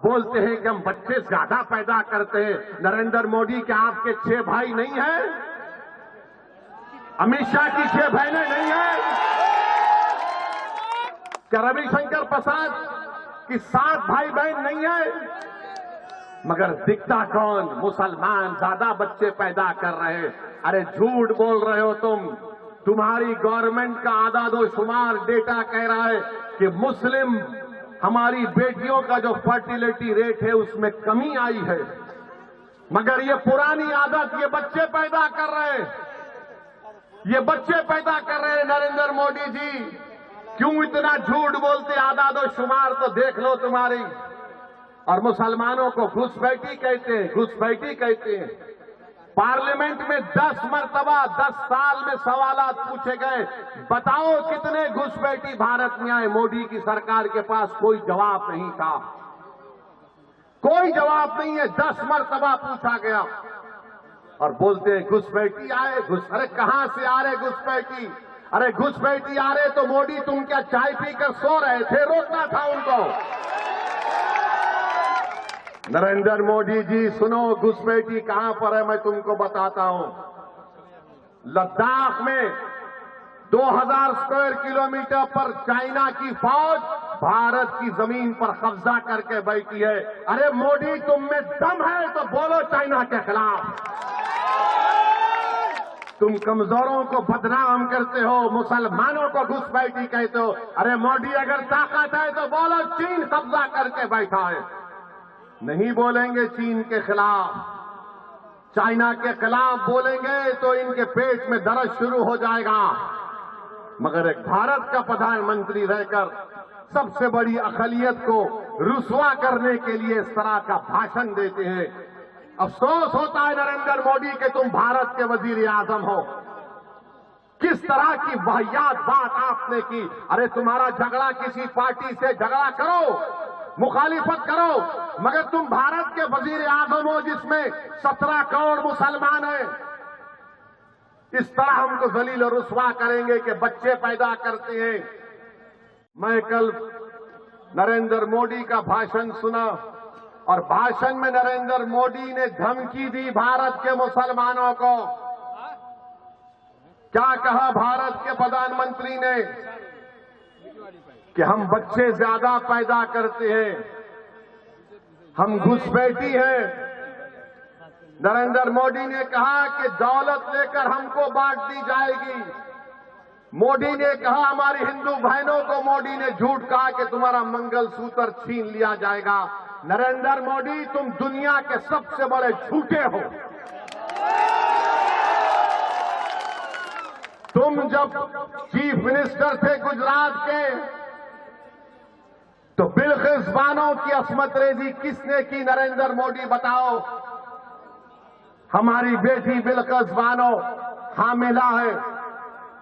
बोलते हैं कि हम बच्चे ज्यादा पैदा करते हैं। नरेंद्र मोदी क्या आपके 6 भाई नहीं हैं? अमित शाह की 6 बहनें नहीं हैं? क्या रविशंकर प्रसाद की 7 भाई बहन नहीं है? मगर दिखता कौन? मुसलमान ज्यादा बच्चे पैदा कर रहे हैं। अरे झूठ बोल रहे हो तुम। तुम्हारी गवर्नमेंट का आदादोशुमार डेटा कह रहा है कि मुस्लिम हमारी बेटियों का जो फर्टिलिटी रेट है उसमें कमी आई है। मगर ये पुरानी आदत, ये बच्चे पैदा कर रहे हैं, ये बच्चे पैदा कर रहे हैं। नरेंद्र मोदी जी क्यों इतना झूठ बोलते? आदादोशुमार तो देख लो तुम्हारी। और मुसलमानों को घुसपैठी कहते हैं, घुसपैठी कहते हैं। पार्लियामेंट में 10 मरतबा 10 साल में सवालात पूछे गए, बताओ कितने घुसपैठी भारत में आए? मोदी की सरकार के पास कोई जवाब नहीं था, कोई जवाब नहीं है। 10 मरतबा पूछा गया और बोलते हैं घुसपैठी आए। अरे कहां से आ रहे घुसपैठी? अरे घुसपैठी आ रहे तो मोदी तुम क्या चाय पीकर सो रहे थे? रोकना था उनको। नरेंद्र मोदी जी सुनो, घुसपैठी कहां पर है मैं तुमको बताता हूं। लद्दाख में 2000 स्क्वायर किलोमीटर पर चाइना की फौज भारत की जमीन पर कब्जा करके बैठी है। अरे मोदी तुम में दम है तो बोलो चाइना के खिलाफ। तुम कमजोरों को बदनाम करते हो, मुसलमानों को घुसपैठी कहते हो। अरे मोदी अगर ताकत है तो बोलो चीन कब्जा करके बैठा है। नहीं बोलेंगे चीन के खिलाफ, चाइना के खिलाफ बोलेंगे तो इनके पेट में दर्द शुरू हो जाएगा। मगर एक भारत का प्रधानमंत्री रहकर सबसे बड़ी अक़लियत को रुसवा करने के लिए इस तरह का भाषण देते हैं। अफसोस होता है नरेंद्र मोदी कि तुम भारत के वजीर आजम हो। किस तरह की वाहियात बात आपने की। अरे तुम्हारा झगड़ा किसी पार्टी से झगड़ा करो, मुखालिफत करो, मगर तुम भारत के वजीर आजम हो जिसमें 17 करोड़ मुसलमान हैं। इस तरह हमको जलील और रुसवा करेंगे कि बच्चे पैदा करते हैं। मैं कल नरेंद्र मोदी का भाषण सुना और भाषण में नरेंद्र मोदी ने धमकी दी भारत के मुसलमानों को। क्या कहा भारत के प्रधानमंत्री ने कि हम बच्चे ज्यादा पैदा करते हैं, हम घुसपैठी हैं। नरेंद्र मोदी ने कहा कि दौलत लेकर हमको बांट दी जाएगी। मोदी ने कहा हमारी हिंदू बहनों को, मोदी ने झूठ कहा कि तुम्हारा मंगलसूत्र छीन लिया जाएगा। नरेंद्र मोदी तुम दुनिया के सबसे बड़े झूठे हो। तुम जब चीफ मिनिस्टर थे गुजरात के तो बिल्किस बानो की अस्मत रेजी किसने की? नरेंद्र मोदी बताओ। हमारी बेटी बिल्किस बानो हामिला है,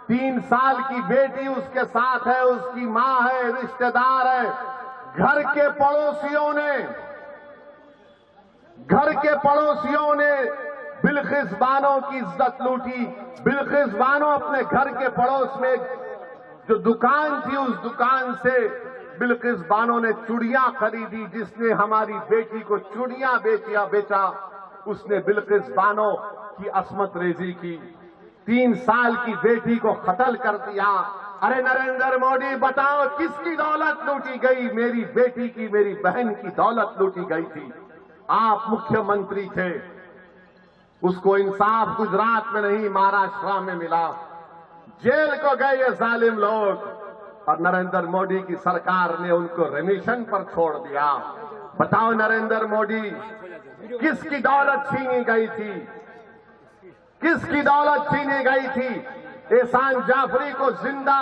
3 साल की बेटी उसके साथ है, उसकी मां है, रिश्तेदार है। घर के पड़ोसियों ने बिल्किस बानो की इज्जत लूटी। बिल्किस बानो अपने घर के पड़ोस में जो दुकान थी उस दुकान से बिल्किस बानो ने चूड़ियां खरीदी। जिसने हमारी बेटी को चूड़ियां बेचा उसने बिल्किस बानो की अस्मत रेजी की, 3 साल की बेटी को कत्ल कर दिया। अरे नरेंद्र मोदी बताओ किसकी दौलत लूटी गई? मेरी बेटी की, मेरी बहन की दौलत लूटी गई थी। आप मुख्यमंत्री थे, उसको इंसाफ गुजरात में नहीं महाराष्ट्र में मिला। जेल को गए ये जालिम लोग और नरेंद्र मोदी की सरकार ने उनको रिमिशन पर छोड़ दिया। बताओ नरेंद्र मोदी किसकी दौलत छीनी गई थी? किसकी दौलत छीनी गई थी? एहसान जाफरी को जिंदा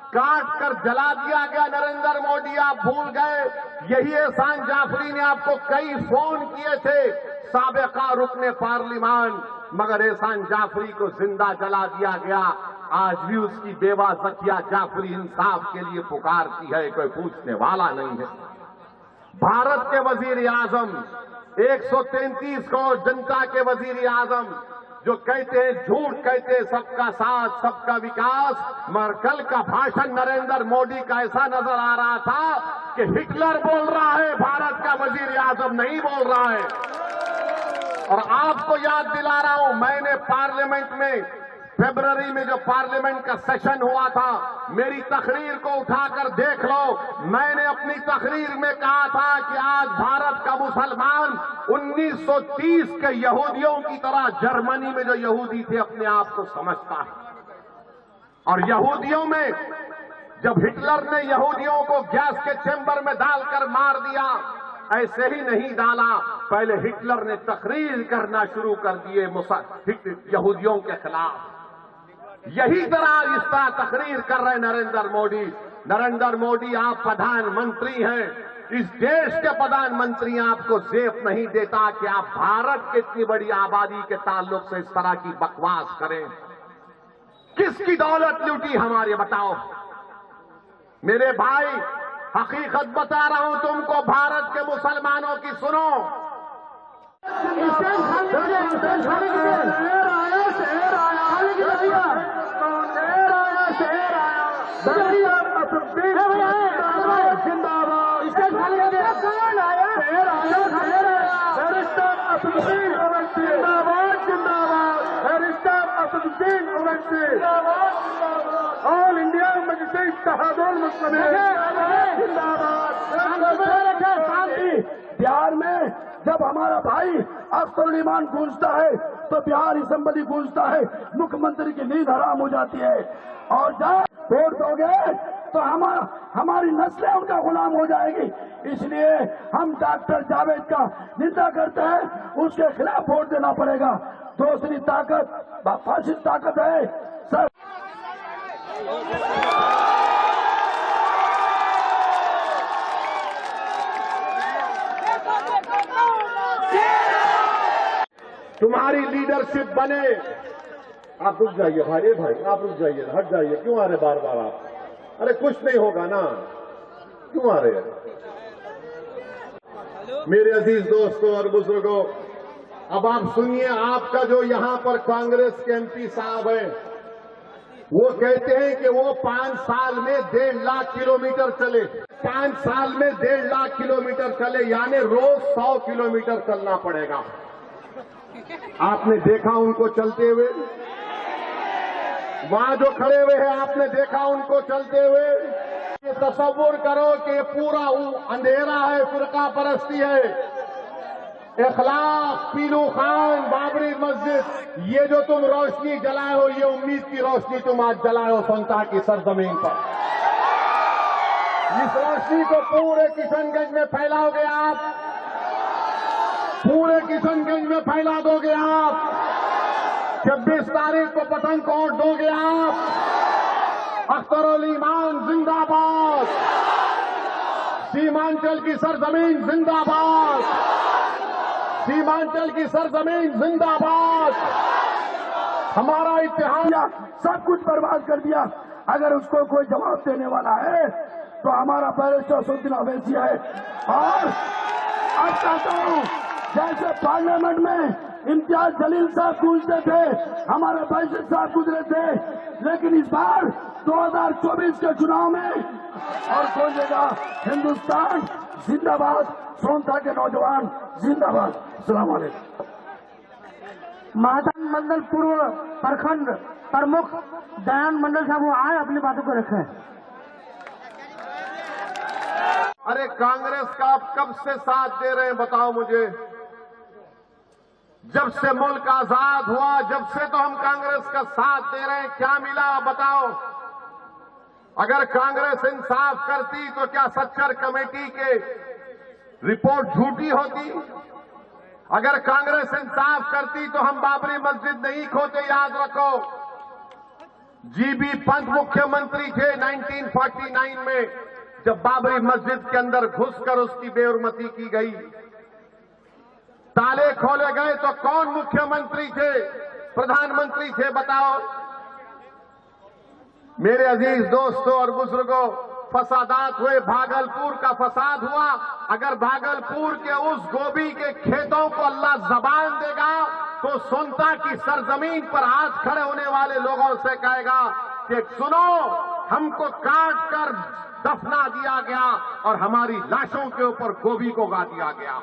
काट कर जला दिया गया। नरेंद्र मोदी आप भूल गए? यही एहसान जाफरी ने आपको कई फोन किए थे साबिका रुकने पार्लिमान, मगर एहसान जाफरी को जिंदा जला दिया गया। आज भी उसकी बेवा ज़किया जाफरी इंसाफ के लिए पुकारती है, कोई पूछने वाला नहीं है। भारत के वजीर आजम, 133 करोड़ जनता के वजीर आजम जो कहते हैं, झूठ कहते हैं सबका साथ सबका विकास, मगर कल का भाषण नरेंद्र मोदी का ऐसा नजर आ रहा था कि हिटलर बोल रहा है, भारत का वजीर आजम नहीं बोल रहा है। और आपको याद दिला रहा हूं, मैंने पार्लियामेंट में फरवरी में जो पार्लियामेंट का सेशन हुआ था, मेरी तकरीर को उठाकर देख लो। मैंने अपनी तकरीर में कहा था कि आज भारत का मुसलमान 1930 के यहूदियों की तरह जर्मनी में जो यहूदी थे अपने आप को समझता है। और यहूदियों में जब हिटलर ने यहूदियों को गैस के चैम्बर में डालकर मार दिया, ऐसे ही नहीं डाला, पहले हिटलर ने तकरीर करना शुरू कर दिए यहूदियों के खिलाफ। यही तरह इस तरह तकरीर कर रहे नरेंद्र मोदी। नरेंद्र मोदी, आप प्रधानमंत्री हैं, इस देश के प्रधानमंत्री, आपको जेब नहीं देता कि आप भारत की इतनी बड़ी आबादी के ताल्लुक से इस तरह की बकवास करें। किसकी दौलत लूटी हमारी, बताओ मेरे भाई। हकीकत बता रहा हूं तुमको, भारत के मुसलमानों की सुनो। ऑल इंडिया मजलिस इत्तेहादुल मुस्लिमीन जिंदाबाद। बिहार में जब हमारा भाई अख्तर ईमान गूंजता है तो बिहार असेंबली गूंजता है, मुख्यमंत्री की नींद हराम हो जाती है। और जब वोट दोगे तो हमारी नस्लें उनका गुलाम हो जाएगी। इसलिए हम डॉक्टर जावेद का निंदा करते हैं, उसके खिलाफ वोट देना पड़ेगा। दूसरी ताकत फासिस्ट ताकत है सर। तुम्हारी लीडरशिप बने। आप रुक जाइए भाई, आप रुक जाइए, हट जाइए। क्यों आ रहे बार बार आप? अरे कुछ नहीं होगा ना, क्यों आ रहे? मेरे अजीज दोस्तों और बुजुर्गों, अब आप सुनिए, आपका जो यहां पर कांग्रेस के एमपी साहब हैं, वो कहते हैं कि वो 5 साल में 1.5 लाख किलोमीटर चले। 5 साल में 1.5 लाख किलोमीटर चले, यानी रोज 100 किलोमीटर चलना पड़ेगा। आपने देखा उनको चलते हुए? वहां जो खड़े हुए हैं, आपने देखा उनको चलते हुए? ये तसव्वुर करो कि पूरा अंधेरा है, फिरका परस्ती है, इखलाक, पीलू खान, बाबरी मस्जिद, ये जो तुम रोशनी जलाए हो, ये उम्मीद की रोशनी तुम आज जलाए हो संता की सरजमीन पर। इस रोशनी को पूरे किशनगंज में फैलाओगे आप, पूरे किशनगंज में फैला दोगे आप। 26 तारीख को पठानकोट दोगे आप। अख्तर ईमान जिंदाबाद, सीमांचल की सरजमीन जिंदाबाद, सीमांचल की सरजमीन जिंदाबाद। हमारा इतिहास सब कुछ बर्बाद कर दिया। अगर उसको कोई जवाब देने वाला है तो हमारा बैरिस्टर असदुद्दीन अवैसी है। और अब चाहता हूं, जैसे पार्लियामेंट में इम्तियाज जलील साहब गूंजते थे, हमारे बैरिस्टर साहब गुजरे थे, लेकिन इस बार 2024 के चुनाव में और गूंजेगा हिंदुस्तान जिंदाबाद, सोनता के नौजवान जिंदाबाद। अस्सलाम वालेकुम। महादान मंडल पूर्व प्रखंड प्रमुख दयान मंडल साहब वो आए, अपनी बातों को रखें। अरे कांग्रेस का आप कब से साथ दे रहे हैं बताओ मुझे? जब से मुल्क आजाद हुआ, जब से तो हम कांग्रेस का साथ दे रहे हैं। क्या मिला बताओ? अगर कांग्रेस इंसाफ करती तो क्या सच्चर कमेटी के रिपोर्ट झूठी होती? अगर कांग्रेस इंसाफ करती तो हम बाबरी मस्जिद नहीं खोते। याद रखो, जीबी पंत मुख्यमंत्री थे 1949 में, जब बाबरी मस्जिद के अंदर घुसकर उसकी बेहुरमती की गई, ताले खोले गए, तो कौन मुख्यमंत्री थे, प्रधानमंत्री थे बताओ? मेरे अजीज दोस्तों और बुजुर्गों, फसादात हुए, भागलपुर का फसाद हुआ। अगर भागलपुर के उस गोभी के खेतों को अल्लाह जबान देगा तो सुनता की सरजमीन पर आज खड़े होने वाले लोगों से कहेगा कि सुनो, हमको काट कर दफना दिया गया और हमारी लाशों के ऊपर गोभी को गा दिया गया।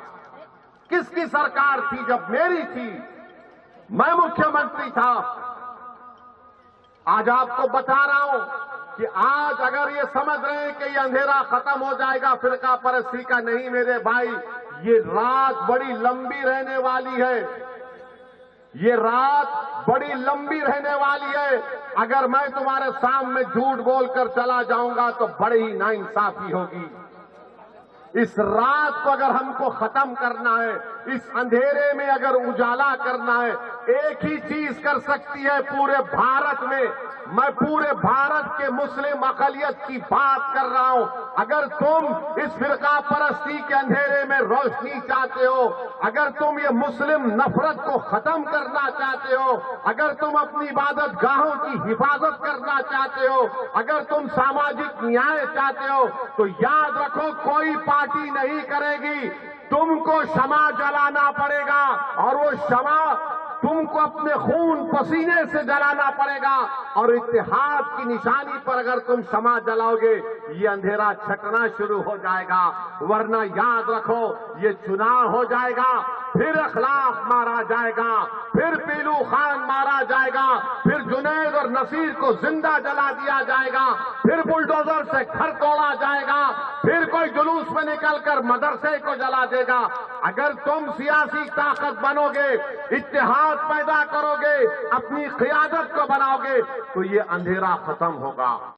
किसकी सरकार थी? जब मेरी थी, मैं मुख्यमंत्री था। आज आपको बता रहा हूं कि आज अगर ये समझ रहे हैं कि ये अंधेरा खत्म हो जाएगा फिरका परस्ती का, नहीं मेरे भाई, ये रात बड़ी लंबी रहने वाली है। ये रात बड़ी लंबी रहने वाली है। अगर मैं तुम्हारे सामने झूठ बोलकर चला जाऊंगा तो बड़ी ही नाइंसाफी होगी। इस रात को अगर हमको खत्म करना है, इस अंधेरे में अगर उजाला करना है, एक ही चीज कर सकती है पूरे भारत में। मैं पूरे भारत के मुस्लिम अक़लियत की बात कर रहा हूं। अगर तुम इस फिरका परस्ती के अंधेरे में रोशनी चाहते हो, अगर तुम ये मुस्लिम नफरत को खत्म करना चाहते हो, अगर तुम अपनी इबादत गाहों की हिफाजत करना चाहते हो, अगर तुम सामाजिक न्याय चाहते हो, तो याद रखो कोई पार्टी नहीं करेगी। तुमको शमा जलाना पड़ेगा और वो शमा तुमको अपने खून पसीने से जलाना पड़ेगा। और इत्तेहाद की निशानी पर अगर तुम शमा जलाओगे, ये अंधेरा छटना शुरू हो जाएगा। वरना याद रखो, ये चुनाव हो जाएगा, फिर अखलाक मारा जाएगा, फिर पीलू खान मारा जाएगा, फिर जुनैद और नसीर को जिंदा जला दिया जाएगा, फिर बुलडोजर से घर तोड़ा जाएगा, फिर कोई जुलूस में निकलकर मदरसे को जला देगा। अगर तुम सियासी ताकत बनोगे, इत्तेहाद पैदा करोगे, अपनी क़ियादत को बनाओगे, तो ये अंधेरा खत्म होगा।